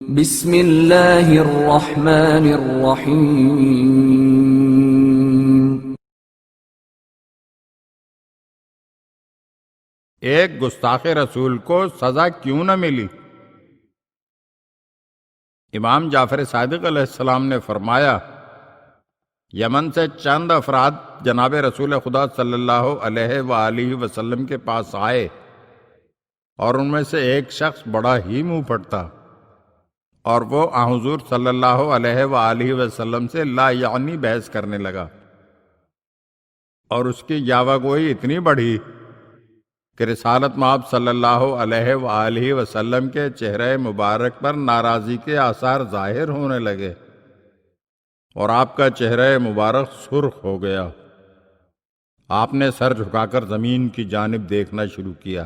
بسم اللہ الرحمن الرحیم۔ ایک گستاخ رسول کو سزا کیوں نہ ملی؟ امام جعفر صادق علیہ السلام نے فرمایا، یمن سے چند افراد جناب رسول خدا صلی اللہ علیہ وآلہ وسلم کے پاس آئے اور ان میں سے ایک شخص بڑا ہی منہ پھٹتا اور وہ حضور صلی اللہ علیہ وآلہ وسلم سے لا یعنی بحث کرنے لگا، اور اس کی یاوہ گوئی اتنی بڑھی کہ رسالت مآب صلی اللہ علیہ وآلہ وسلم کے چہرے مبارک پر ناراضی کے آثار ظاہر ہونے لگے اور آپ کا چہرہ مبارک سرخ ہو گیا۔ آپ نے سر جھکا کر زمین کی جانب دیکھنا شروع کیا۔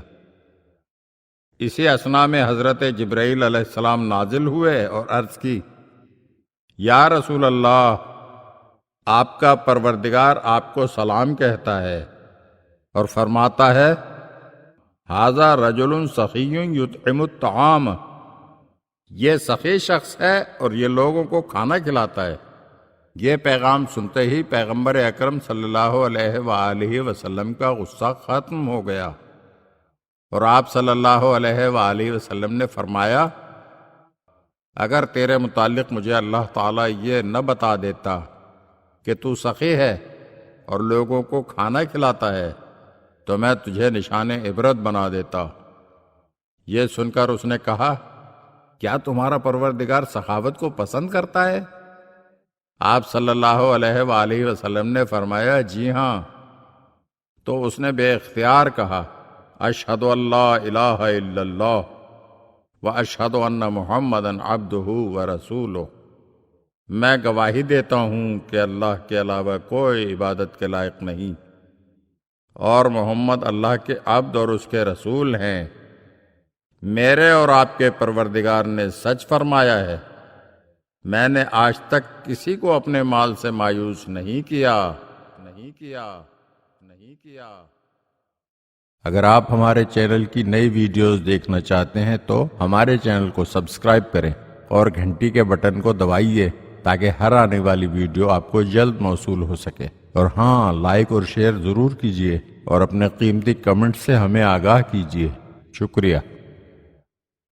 اسی اثنا میں حضرت جبرائیل علیہ السلام نازل ہوئے اور عرض کی، یا رسول اللہ، آپ کا پروردگار آپ کو سلام کہتا ہے اور فرماتا ہے، ھذا رجل سخی یطعم الطعام، یہ سخی شخص ہے اور یہ لوگوں کو کھانا کھلاتا ہے۔ یہ پیغام سنتے ہی پیغمبر اکرم صلی اللہ علیہ وآلہ وسلم کا غصہ ختم ہو گیا اور آپ صلی اللہ علیہ وآلہ وسلم نے فرمایا، اگر تیرے متعلق مجھے اللہ تعالیٰ یہ نہ بتا دیتا کہ تو سخی ہے اور لوگوں کو کھانا کھلاتا ہے تو میں تجھے نشان عبرت بنا دیتا۔ یہ سن کر اس نے کہا، کیا تمہارا پروردگار سخاوت کو پسند کرتا ہے؟ آپ صلی اللہ علیہ وآلہ وسلم نے فرمایا، جی ہاں۔ تو اس نے بے اختیار کہا، اشہد ان لا الہ الا اللہ واشہد ان محمدا عبدہ ورسولہ، میں گواہی دیتا ہوں کہ اللہ کے علاوہ کوئی عبادت کے لائق نہیں اور محمد اللہ کے عبد اور اس کے رسول ہیں۔ میرے اور آپ کے پروردگار نے سچ فرمایا ہے، میں نے آج تک کسی کو اپنے مال سے مایوس نہیں کیا۔ اگر آپ ہمارے چینل کی نئی ویڈیوز دیکھنا چاہتے ہیں تو ہمارے چینل کو سبسکرائب کریں اور گھنٹی کے بٹن کو دبائیے تاکہ ہر آنے والی ویڈیو آپ کو جلد موصول ہو سکے، اور ہاں، لائک اور شیئر ضرور کیجیے اور اپنے قیمتی کمنٹ سے ہمیں آگاہ کیجیے۔ شکریہ۔